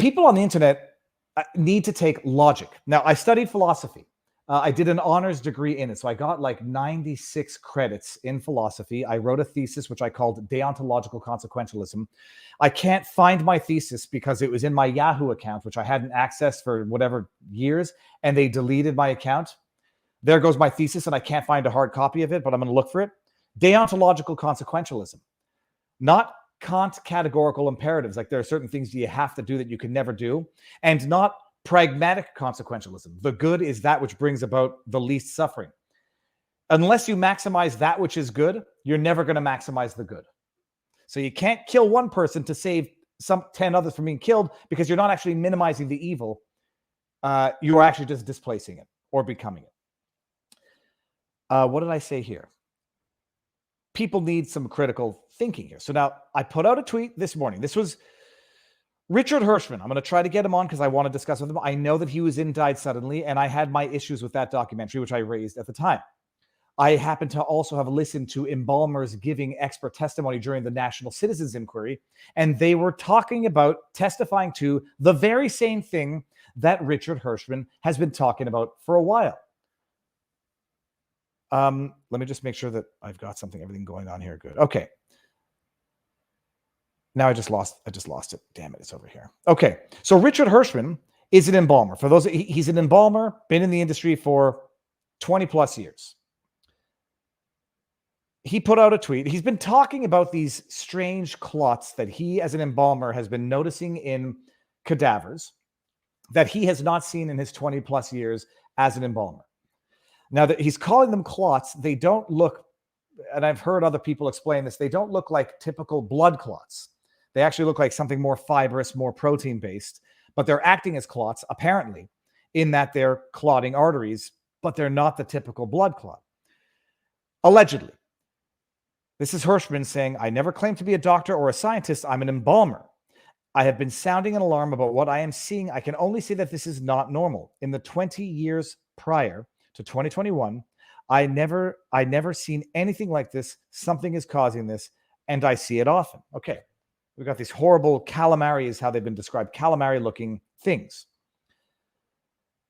people on the internet need to take logic. Now, I studied philosophy. I did an honors degree in it. So I got like 96 credits in philosophy. I wrote a thesis, which I called Deontological Consequentialism. I can't find my thesis because it was in my Yahoo account, which I hadn't accessed for whatever years, and they deleted my account. There goes my thesis, and I can't find a hard copy of it, but I'm going to look for it. Deontological consequentialism, not Kant categorical imperatives. Like there are certain things you have to do that you can never do, and not pragmatic consequentialism. The good is that which brings about the least suffering. Unless you maximize that which is good, you're never going to maximize the good. So you can't kill one person to save 10 others from being killed because you're not actually minimizing the evil. You are actually just displacing it or becoming it. What did I say here? People need some critical thinking here. So now I put out a tweet this morning. This was Richard Hershman. I'm going to try to get him on because I want to discuss with him. I know that he was died suddenly, and I had my issues with that documentary, which I raised at the time. I happen to also have listened to Embalmers giving expert testimony during the National Citizens Inquiry, and they were talking about testifying to the very same thing that Richard Hershman has been talking about for a while. Let me just make sure that I've got everything going on here. Good. Okay. Now I just lost it. Damn it. It's over here. Okay. So Richard Hershman is an embalmer. For those, he's an embalmer, been in the industry for 20 plus years. He put out a tweet. He's been talking about these strange clots that he as an embalmer has been noticing in cadavers that he has not seen in his 20 plus years as an embalmer. Now that he's calling them clots, they don't look, and I've heard other people explain this, they don't look like typical blood clots. They actually look like something more fibrous, more protein-based, but they're acting as clots, apparently, in that they're clotting arteries, but they're not the typical blood clot. Allegedly. This is Hershman saying, I never claimed to be a doctor or a scientist. I'm an embalmer. I have been sounding an alarm about what I am seeing. I can only say that this is not normal. In the 20 years prior to 2021, I never seen anything like this. Something is causing this, and I see it often. Okay. We've got these horrible calamari is how they've been described, calamari-looking things.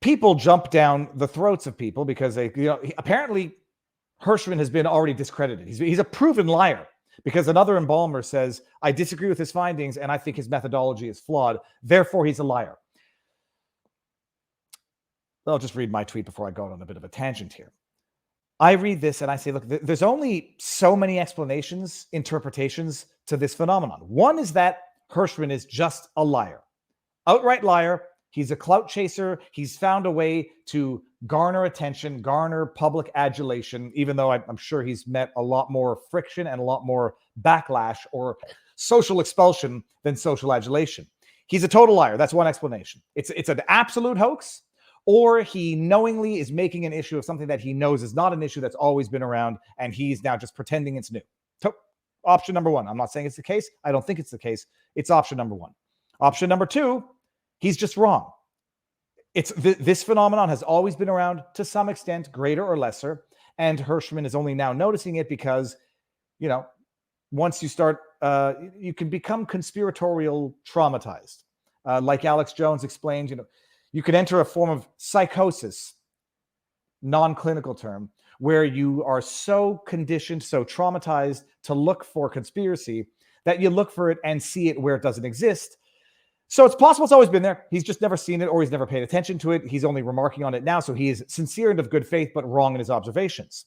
People jump down the throats of people because they, apparently Hershman has been already discredited. He's a proven liar because another embalmer says, I disagree with his findings and I think his methodology is flawed. Therefore, he's a liar. I'll just read my tweet before I go on a bit of a tangent here. I read this and I say, look, there's only so many explanations, interpretations to this phenomenon. One is that Hershman is just a liar, outright liar. He's a clout chaser. He's found a way to garner attention, garner public adulation, even though I'm sure he's met a lot more friction and a lot more backlash or social expulsion than social adulation. He's a total liar. That's one explanation. It's an absolute hoax. Or he knowingly is making an issue of something that he knows is not an issue that's always been around, and he's now just pretending it's new. So, option number one. I'm not saying it's the case. I don't think it's the case. It's option number one. Option number two, he's just wrong. This phenomenon has always been around to some extent, greater or lesser, and Hershman is only now noticing it because, once you start, you can become conspiratorial traumatized. Like Alex Jones explained, you could enter a form of psychosis, non-clinical term, where you are so conditioned, so traumatized to look for conspiracy that you look for it and see it where it doesn't exist. So it's possible it's always been there. He's just never seen it or he's never paid attention to it. He's only remarking on it now. So he is sincere and of good faith, but wrong in his observations.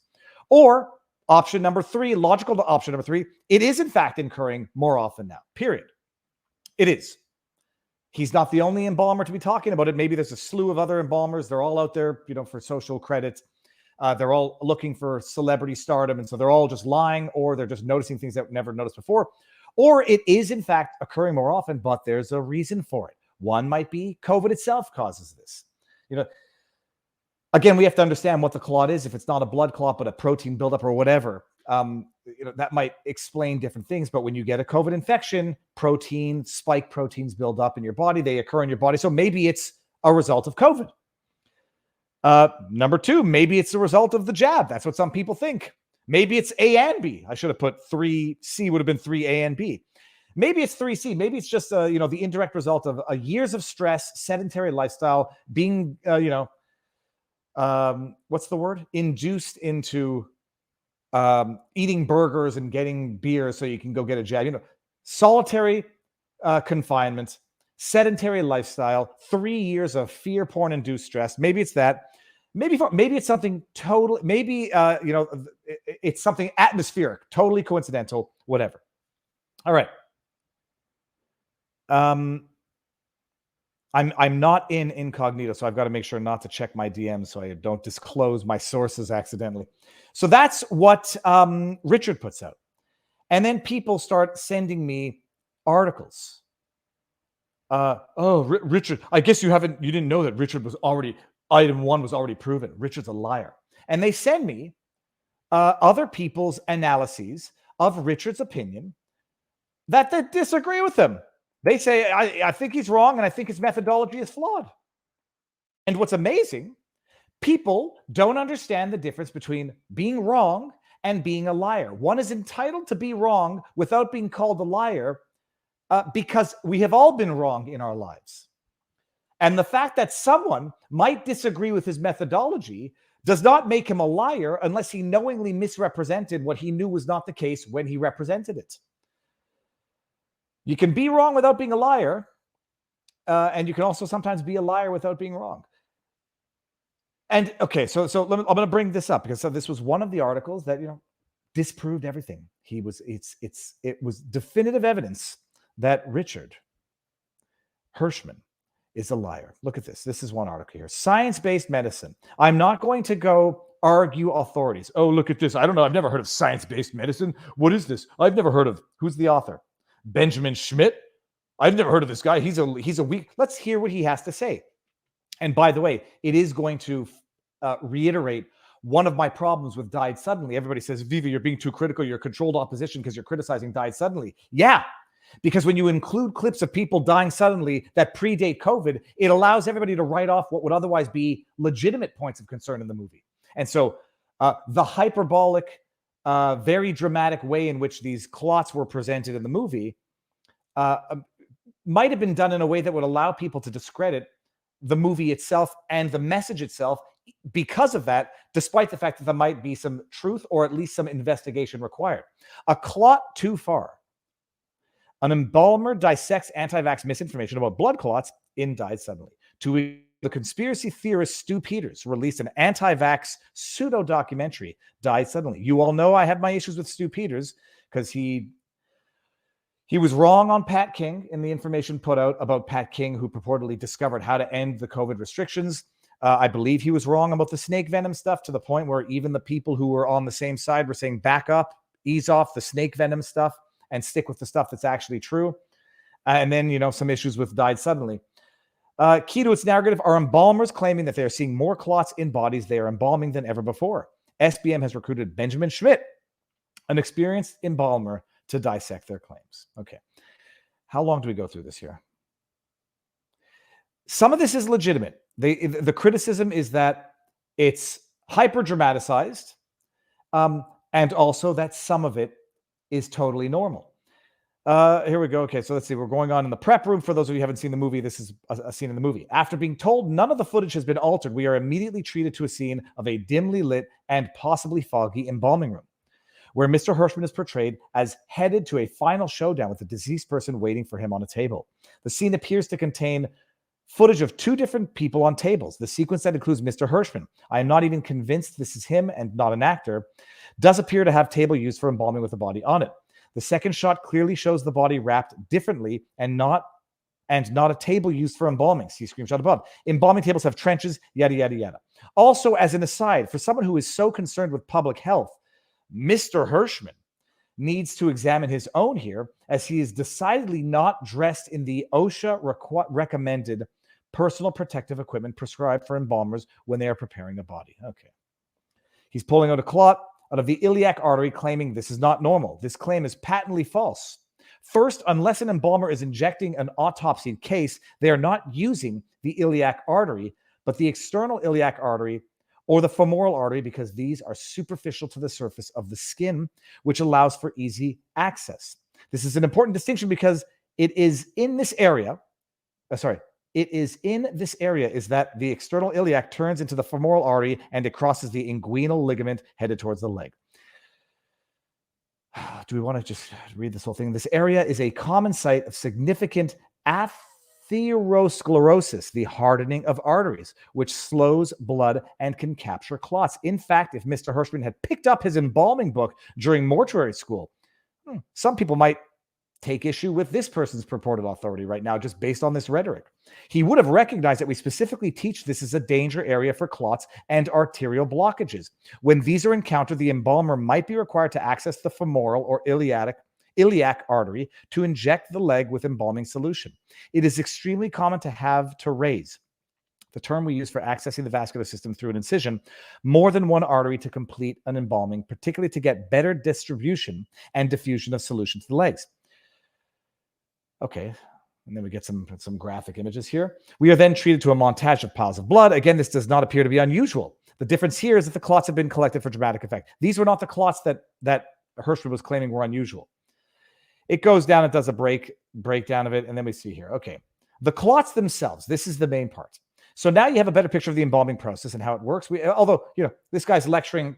Or option number three, logical to option number three, it is in fact occurring more often now, period. It is. He's not the only embalmer to be talking about it. Maybe there's a slew of other embalmers. They're all out there, for social credit. They're all looking for celebrity stardom. And so they're all just lying, or they're just noticing things that were never noticed before. Or it is, in fact, occurring more often, but there's a reason for it. One might be COVID itself causes this. Again, we have to understand what the clot is. If it's not a blood clot, but a protein buildup or whatever, that might explain different things. But when you get a COVID infection, spike proteins build up in your body. They occur in your body. So maybe it's a result of COVID. Number two, maybe it's the result of the jab. That's what some people think. Maybe it's A and B. I should have put 3C would have been 3A and B. Maybe it's 3C. Maybe it's just the indirect result of years of stress, sedentary lifestyle, being what's the word? Induced into eating burgers and getting beer so you can go get a jab. Solitary confinement, sedentary lifestyle, 3 years of fear porn induced stress. Maybe it's that. Maybe it's something total. Maybe it's something atmospheric, totally coincidental, whatever. All right. I'm not in incognito, so I've got to make sure not to check my DMs so I don't disclose my sources accidentally. So that's what Richard puts out. And then people start sending me articles. Richard, I guess you didn't know that Richard was already, item 1 was already proven. Richard's a liar. And they send me other people's analyses of Richard's opinion that they disagree with him. They say, I think he's wrong, and I think his methodology is flawed. And what's amazing, people don't understand the difference between being wrong and being a liar. One is entitled to be wrong without being called a liar because we have all been wrong in our lives. And the fact that someone might disagree with his methodology does not make him a liar unless he knowingly misrepresented what he knew was not the case when he represented it. You can be wrong without being a liar, and you can also sometimes be a liar without being wrong. And okay, so I'm going to bring this up because this was one of the articles that disproved everything. It was definitive evidence that Richard Hershman is a liar. Look at this. This is one article here. Science-based medicine. I'm not going to go argue authorities. Oh, look at this. I don't know. I've never heard of science-based medicine. What is this? I've never heard of. Who's the author? Benjamin Schmidt. I've never heard of this guy. He's a weak. Let's hear what he has to say. And by the way, it is going to reiterate one of my problems with Died Suddenly. Everybody says, Viva, you're being too critical. You're controlled opposition because you're criticizing Died Suddenly. Yeah, because when you include clips of people dying suddenly that predate COVID, it allows everybody to write off what would otherwise be legitimate points of concern in the movie. And so the hyperbolic, very dramatic way in which these clots were presented in the movie might have been done in a way that would allow people to discredit the movie itself and the message itself because of that, despite the fact that there might be some truth or at least some investigation required. A clot too far. An embalmer dissects anti-vax misinformation about blood clots in Died Suddenly. The conspiracy theorist Stu Peters released an anti-vax pseudo-documentary, Died Suddenly. You all know I have my issues with Stu Peters because he was wrong on Pat King in the information put out about Pat King, who purportedly discovered how to end the COVID restrictions. I believe he was wrong about the snake venom stuff to the point where even the people who were on the same side were saying, back up, ease off the snake venom stuff and stick with the stuff that's actually true. And then, some issues with Died Suddenly. Key to its narrative are embalmers claiming that they are seeing more clots in bodies they are embalming than ever before. SBM has recruited Benjamin Schmidt, an experienced embalmer, to dissect their claims. Okay. How long do we go through this here? Some of this is legitimate. The criticism is that it's hyper dramatized, and also that some of it is totally normal. Here we go. Okay, so let's see. We're going on in the prep room. For those of you who haven't seen the movie, this is a scene in the movie. After being told none of the footage has been altered, we are immediately treated to a scene of a dimly lit and possibly foggy embalming room, where Mr. Hershman is portrayed as headed to a final showdown with a deceased person waiting for him on a table. The scene appears to contain footage of 2 different people on tables. The sequence that includes Mr. Hershman, I am not even convinced this is him and not an actor, does appear to have table used for embalming with a body on it. The second shot clearly shows the body wrapped differently and not a table used for embalming. See screenshot above. Embalming tables have trenches, yada, yada, yada. Also, as an aside, for someone who is so concerned with public health, Mr. Hershman needs to examine his own here, as he is decidedly not dressed in the OSHA recommended personal protective equipment prescribed for embalmers when they are preparing a body. Okay. He's pulling out a clot out of the iliac artery, claiming this is not normal. This claim is patently false. First, unless an embalmer is injecting an autopsy case, they are not using the iliac artery, but the external iliac artery or the femoral artery, because these are superficial to the surface of the skin, which allows for easy access. This is an important distinction because it is in this area. It is in this area is that the external iliac turns into the femoral artery and it crosses the inguinal ligament headed towards the leg. Do we want to just read this whole thing? This area is a common site of significant atherosclerosis, the hardening of arteries, which slows blood and can capture clots. In fact, if Mr. Hershman had picked up his embalming book during mortuary school, some people might take issue with this person's purported authority right now, just based on this rhetoric. He would have recognized that we specifically teach this is a danger area for clots and arterial blockages. When these are encountered, the embalmer might be required to access the femoral or iliac artery to inject the leg with embalming solution. It is extremely common to have to raise, the term we use for accessing the vascular system through an incision, more than one artery to complete an embalming, particularly to get better distribution and diffusion of solution to the legs. Okay, and then we get some graphic images here. We are then treated to a montage of piles of blood. Again, this does not appear to be unusual. The difference here is that the clots have been collected for dramatic effect. These were not the clots that Hershman was claiming were unusual. It goes down, it does a breakdown of it, and then we see here. Okay, the clots themselves, this is the main part. So now you have a better picture of the embalming process and how it works. Although, this guy's lecturing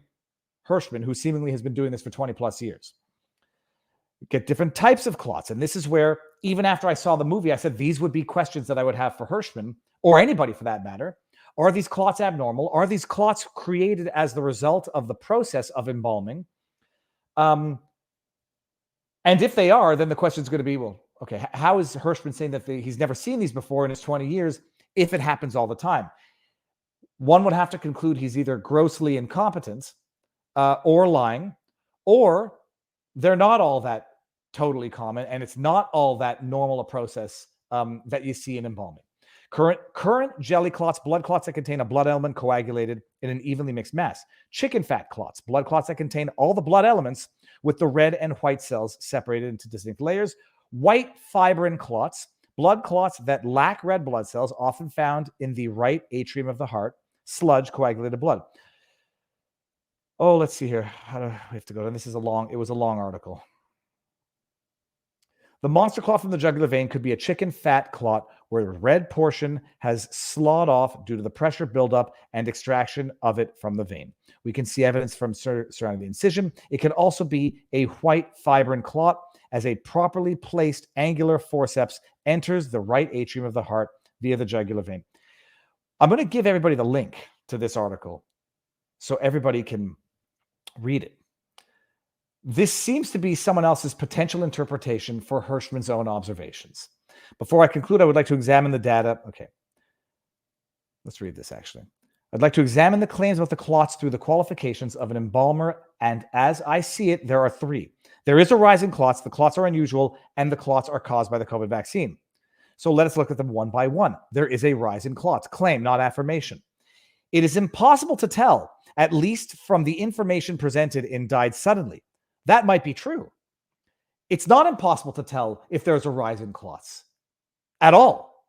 Hershman, who seemingly has been doing this for 20 plus years. Get different types of clots. And this is where, even after I saw the movie, I said these would be questions that I would have for Hershman, or anybody for that matter. Are these clots abnormal? Are these clots created as the result of the process of embalming? And if they are, then the question is going to be, well, okay, how is Hershman saying that he's never seen these before in his 20 years if it happens all the time? One would have to conclude he's either grossly incompetent or lying, or they're not all that totally common, and it's not all that normal a process that you see in embalming. Current jelly clots, blood clots that contain a blood element coagulated in an evenly mixed mass. Chicken fat clots, blood clots that contain all the blood elements with the red and white cells separated into distinct layers. White fibrin clots, blood clots that lack red blood cells, often found in the right atrium of the heart. Sludge, coagulated blood. Oh, let's see here. How do we have to go? And this is it was a long article. The monster clot from the jugular vein could be a chicken fat clot where the red portion has sloughed off due to the pressure buildup and extraction of it from the vein. We can see evidence from surrounding the incision. It can also be a white fibrin clot as a properly placed angular forceps enters the right atrium of the heart via the jugular vein. I'm going to give everybody the link to this article so everybody can read it. This seems to be someone else's potential interpretation for Hershman's own observations. Before I conclude, I would like to examine the data. Okay, let's read this actually. I'd like to examine the claims about the clots through the qualifications of an embalmer, and as I see it, there are three. There is a rise in clots, the clots are unusual, and the clots are caused by the COVID vaccine. So let us look at them one by one. There is a rise in clots, claim, not affirmation. It is impossible to tell, at least from the information presented in Died Suddenly. That might be true. It's not impossible to tell if there's a rise in clots at all.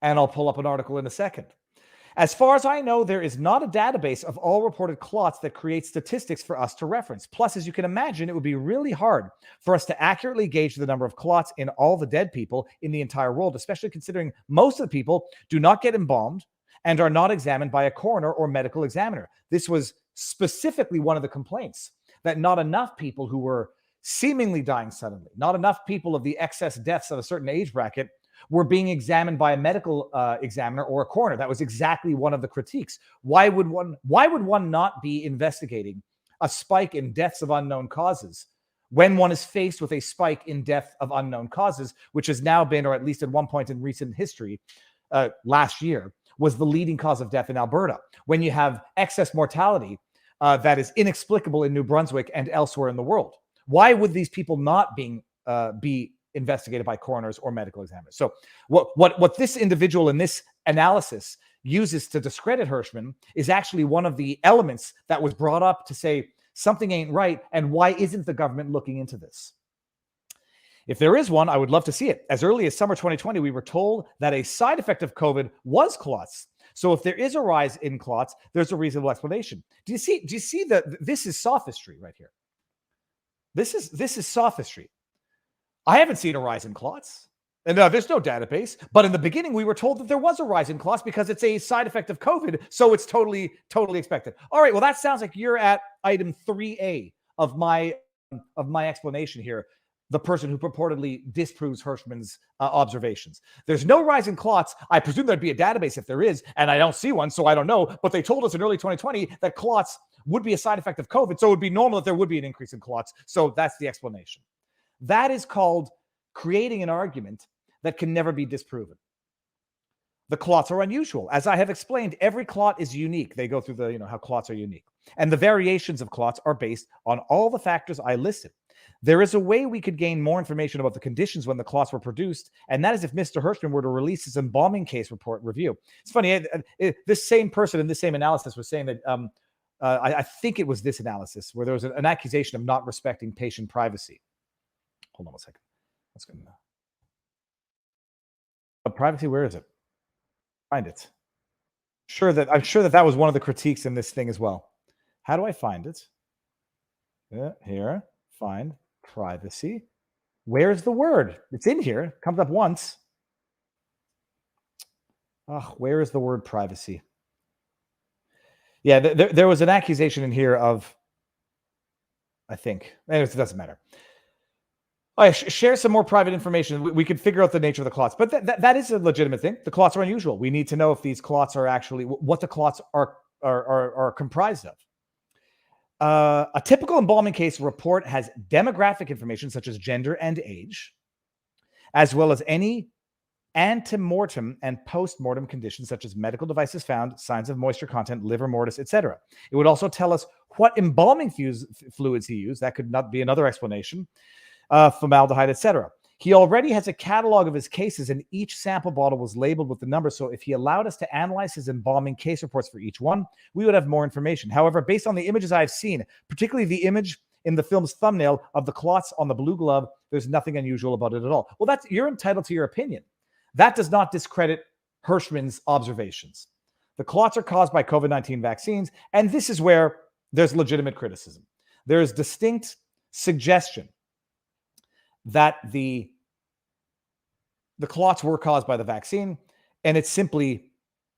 And I'll pull up an article in a second. As far as I know, there is not a database of all reported clots that creates statistics for us to reference. Plus, as you can imagine, it would be really hard for us to accurately gauge the number of clots in all the dead people in the entire world, especially considering most of the people do not get embalmed and are not examined by a coroner or medical examiner. This was specifically one of the complaints, that not enough people who were seemingly dying suddenly, not enough people of the excess deaths of a certain age bracket were being examined by a medical examiner or a coroner. That was exactly one of the critiques. Why would one not be investigating a spike in deaths of unknown causes when one is faced with a spike in death of unknown causes, which has now been, or at least at one point in recent history, last year, was the leading cause of death in Alberta, when you have excess mortality that is inexplicable in New Brunswick and elsewhere in the world? Why would these people not be investigated by coroners or medical examiners? So what this individual in this analysis uses to discredit Hershman is actually one of the elements that was brought up to say something ain't right, and why isn't the government looking into this? If there is one, I would love to see it. As early as summer 2020, we were told that a side effect of COVID was clots. So if there is a rise in clots, there's a reasonable explanation. Do you see that this is sophistry right here? This is sophistry. I haven't seen a rise in clots. And there's no database. But in the beginning, we were told that there was a rise in clots because it's a side effect of COVID. So it's totally expected. All right. Well, that sounds like you're at item 3A of my explanation here. The person who purportedly disproves Hershman's observations. There's no rise in clots. I presume there'd be a database if there is, and I don't see one, so I don't know. But they told us in early 2020 that clots would be a side effect of COVID, so it would be normal that there would be an increase in clots. So that's the explanation. That is called creating an argument that can never be disproven. The clots are unusual. As I have explained, every clot is unique. They go through the, how clots are unique. And the variations of clots are based on all the factors I listed. There is a way we could gain more information about the conditions when the clots were produced, and that is if Mr. Hershman were to release his embalming case report review. It's funny, this same person in this same analysis was saying that, I think it was this analysis where there was an accusation of not respecting patient privacy. Hold on a second. That's good. Privacy, where is it? Find it. I'm sure that was one of the critiques in this thing as well. How do I find it? Here, find privacy. Where's the word? It's in here. It comes up once. Where is the word privacy? Yeah, there was an accusation in here of, I think. Anyways, it doesn't matter. Share some more private information. We could figure out the nature of the clots, but that is a legitimate thing. The clots are unusual. We need to know if these clots are actually what the clots are comprised of. A typical embalming case report has demographic information such as gender and age, as well as any antemortem and postmortem conditions such as medical devices found, signs of moisture content, liver mortis, etc. It would also tell us what embalming fluids he used. That could not be another explanation. Formaldehyde, etc. He already has a catalog of his cases, and each sample bottle was labeled with the number. So if he allowed us to analyze his embalming case reports for each one, we would have more information. However, based on the images I've seen, particularly the image in the film's thumbnail of the clots on the blue glove, there's nothing unusual about it at all. Well, you're entitled to your opinion. That does not discredit Hershman's observations. The clots are caused by COVID-19 vaccines, and this is where there's legitimate criticism. There is distinct suggestion that the clots were caused by the vaccine, and it's simply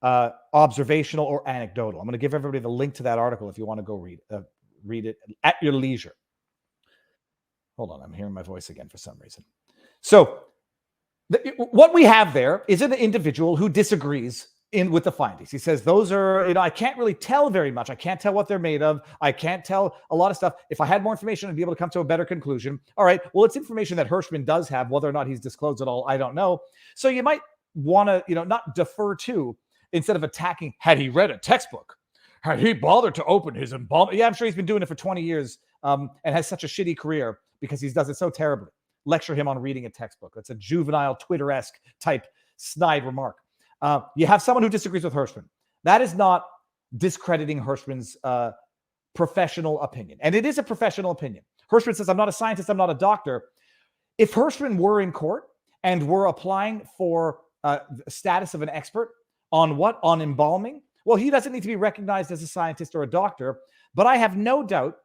observational or anecdotal. I'm going to give everybody the link to that article if you want to go read it at your leisure. Hold on, I'm hearing my voice again for some reason. So what we have there is an individual who disagrees with the findings. He says those are, I can't really tell very much. I can't tell what they're made of. I can't tell a lot of stuff. If I had more information, I'd be able to come to a better conclusion. All right, well, it's information that Hershman does have. Whether or not he's disclosed it all, I don't know. So you might want to, not defer to, instead of attacking, had he read a textbook? Had he bothered to open his embalming? Yeah, I'm sure he's been doing it for 20 years and has such a shitty career because he does it so terribly. Lecture him on reading a textbook. That's a juvenile, Twitter-esque type snide remark. You have someone who disagrees with Hershman. That is not discrediting Hershman's professional opinion. And it is a professional opinion. Hershman says, I'm not a scientist, I'm not a doctor. If Hershman were in court and were applying for the status of an expert on what? On embalming, well, he doesn't need to be recognized as a scientist or a doctor. But I have no doubt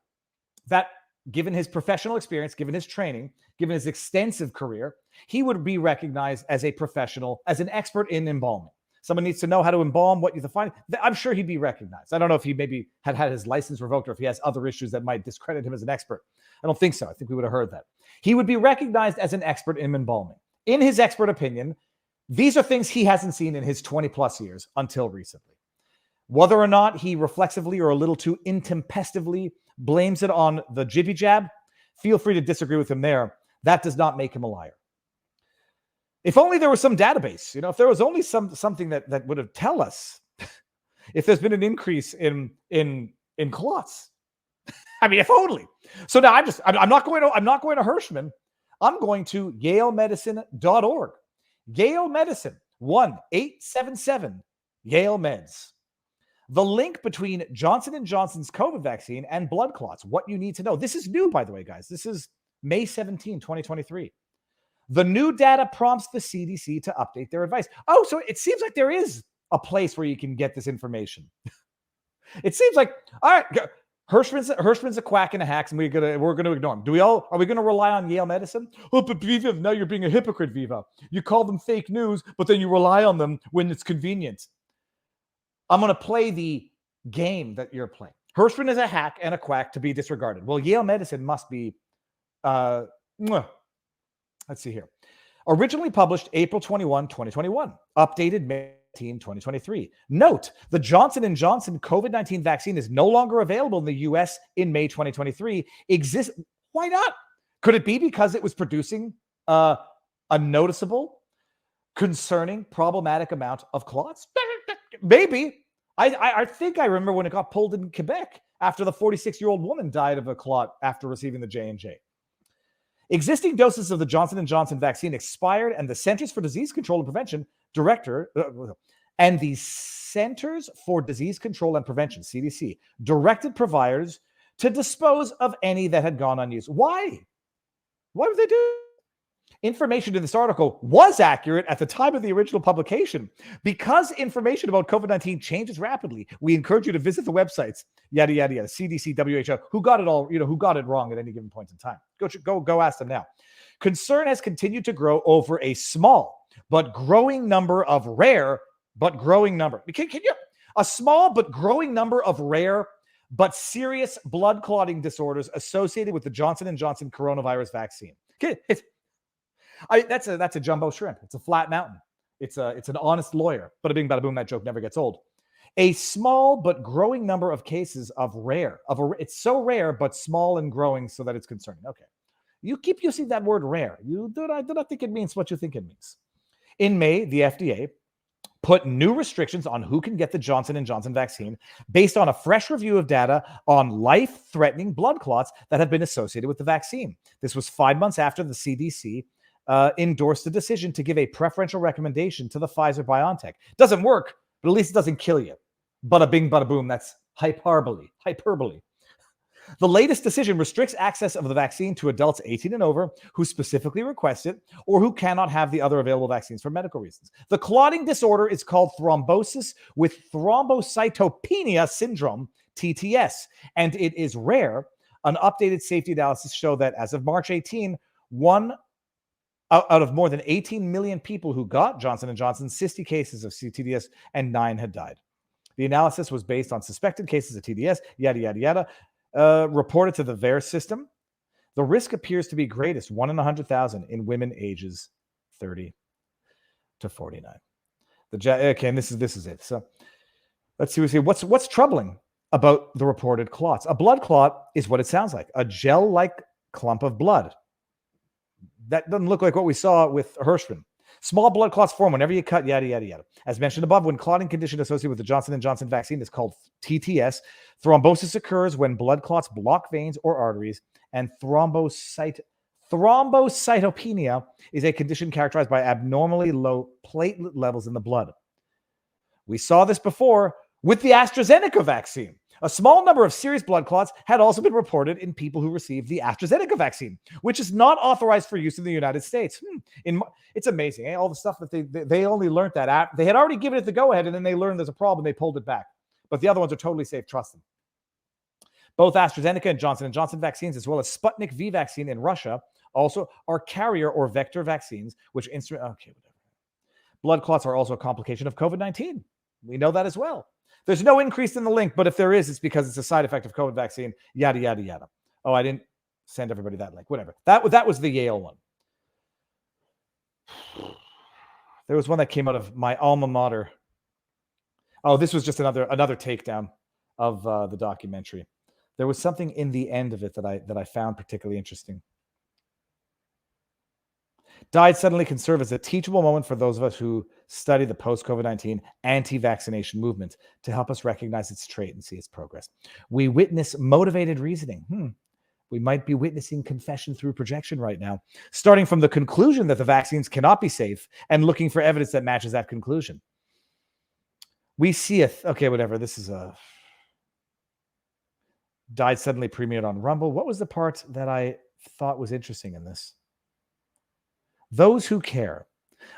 that given his professional experience, given his training, given his extensive career, he would be recognized as a professional, as an expert in embalming. Someone needs to know how to embalm, what you find. I'm sure he'd be recognized. I don't know if he maybe had his license revoked or if he has other issues that might discredit him as an expert. I don't think so. I think we would have heard that. He would be recognized as an expert in embalming. In his expert opinion, these are things he hasn't seen in his 20 plus years until recently. Whether or not he reflexively or a little too intempestively blames it on the jibby jab, feel free to disagree with him there. That does not make him a liar. If only there was some database, if there was only something that would have tell us if there's been an increase in clots. I mean, if only. So now I'm not going to Hershman. I'm going to yalemedicine.org. Yale Medicine 1877 Yale Meds. The link between Johnson & Johnson's COVID vaccine and blood clots. What you need to know. This is new, by the way, guys. This is May 17, 2023. The new data prompts the CDC to update their advice. Oh, so it seems like there is a place where you can get this information. It seems like, all right, Hershman's a quack and a hack, and we're gonna ignore him. Are we gonna rely on Yale Medicine? Oh, but Viva, now you're being a hypocrite, Viva. You call them fake news, but then you rely on them when it's convenient. I'm gonna play the game that you're playing. Hershman is a hack and a quack to be disregarded. Well, Yale Medicine must be. Let's see here. Originally published April 21, 2021. Updated May 2023. Note, the Johnson & Johnson COVID-19 vaccine is no longer available in the US in May 2023. Why not? Could it be because it was producing a noticeable, concerning, problematic amount of clots? Maybe. I think I remember when it got pulled in Quebec after the 46-year-old woman died of a clot after receiving the J&J. Existing doses of the Johnson & Johnson vaccine expired, and the Centers for Disease Control and Prevention director and the Centers for Disease Control and Prevention, CDC, directed providers to dispose of any that had gone unused. Why? Why would they do? Information in this article was accurate at the time of the original publication. Because information about COVID-19 changes rapidly, we encourage you to visit the websites, yada, yada, yada, CDC, WHO, who got it all, who got it wrong at any given point in time. Go ask them now. Concern has continued to grow over a small but growing number of rare, but growing number. A small but growing number of rare but serious blood clotting disorders associated with the Johnson & Johnson coronavirus vaccine. That's a jumbo shrimp. It's a flat mountain. It's an honest lawyer. Bada bing, bada boom. That joke never gets old. A small but growing number of cases of it's so rare but small and growing so that it's concerning. Okay, you keep using that word rare. I do not think it means what you think it means. In May, the FDA put new restrictions on who can get the Johnson & Johnson vaccine based on a fresh review of data on life-threatening blood clots that have been associated with the vaccine. This was 5 months after the CDC endorsed the decision to give a preferential recommendation to the Pfizer-BioNTech. Doesn't work, but at least it doesn't kill you. Bada bing, bada boom. That's hyperbole. The latest decision restricts access of the vaccine to adults 18 and over who specifically request it or who cannot have the other available vaccines for medical reasons. The clotting disorder is called thrombosis with thrombocytopenia syndrome, TTS, and it is rare. An updated safety analysis showed that as of March 18, one out of more than 18 million people who got Johnson & Johnson, 60 cases of CTDS and 9 had died. The analysis was based on suspected cases of TDS, yada, yada, yada, reported to the VAERS system. The risk appears to be greatest, 1 in 100,000 in women ages 30 to 49. Okay, and this is it. So let's see. What's troubling about the reported clots. A blood clot is what it sounds like, a gel-like clump of blood. That doesn't look like what we saw with Hershman. Small blood clots form whenever you cut, yada, yada, yada. As mentioned above, when clotting condition associated with the Johnson & Johnson vaccine is called TTS, thrombosis occurs when blood clots block veins or arteries, and thrombocytopenia is a condition characterized by abnormally low platelet levels in the blood. We saw this before with the AstraZeneca vaccine. A small number of serious blood clots had also been reported in people who received the AstraZeneca vaccine, which is not authorized for use in the United States. It's amazing. Eh? All the stuff that they only learned that they had already given it the go-ahead, and then they learned there's a problem. They pulled it back. But the other ones are totally safe. Trust them. Both AstraZeneca and Johnson & Johnson vaccines, as well as Sputnik V vaccine in Russia, also are carrier or vector vaccines, which blood clots are also a complication of COVID-19. We know that as well. There's no increase in the link, but if there is, it's because it's a side effect of COVID vaccine, yada, yada, yada. Oh, I didn't send everybody that link. Whatever. That was the Yale one. There was one that came out of my alma mater. Oh, this was just another takedown of the documentary. There was something in the end of it that I found particularly interesting. Died suddenly can serve as a teachable moment for those of us who study the post-COVID-19 anti-vaccination movement to help us recognize its trait and see its progress. We witness motivated reasoning. We might be witnessing confession through projection right now, starting from the conclusion that the vaccines cannot be safe and looking for evidence that matches that conclusion. We see this is a died suddenly premiered on Rumble. What was the part that I thought was interesting in this? Those who care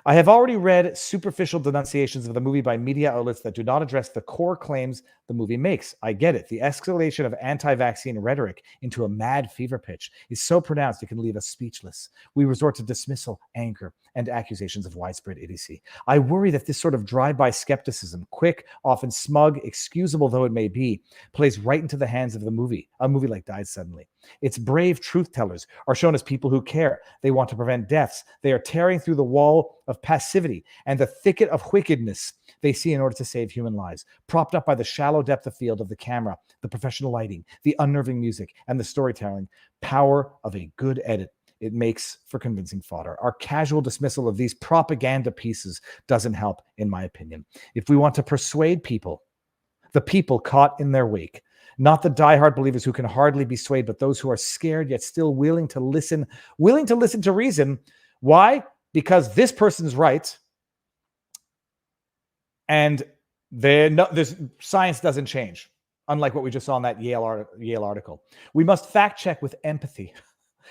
I have already read superficial denunciations of the movie by media outlets that do not address the core claims the movie makes. I get it. The escalation of anti-vaccine rhetoric into a mad fever pitch is so pronounced it can leave us speechless. We resort to dismissal, anger, and accusations of widespread idiocy. I worry that this sort of drive-by skepticism, quick, often smug, excusable though it may be, plays right into the hands of a movie like Died Suddenly. Its brave truth tellers are shown as people who care. They want to prevent deaths. They are tearing through the wall of passivity and the thicket of wickedness they see in order to save human lives, propped up by the shallow depth of field of the camera, the professional lighting, the unnerving music, and the storytelling power of a good edit. It makes for convincing fodder. Our casual dismissal of these propaganda pieces doesn't help, in my opinion. If we want to persuade people, the people caught in their wake, not the diehard believers who can hardly be swayed, but those who are scared yet still willing to listen to reason. Why? Because this person's right, and this science doesn't change, unlike what we just saw in that Yale article. We must fact check with empathy.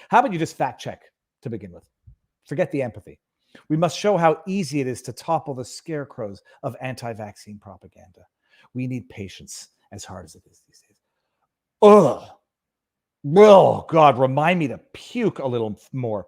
How about you just fact check to begin with? Forget the empathy. We must show how easy it is to topple the scarecrows of anti-vaccine propaganda. We need patience, as hard as it is these days. Ugh. Oh, God, remind me to puke a little more.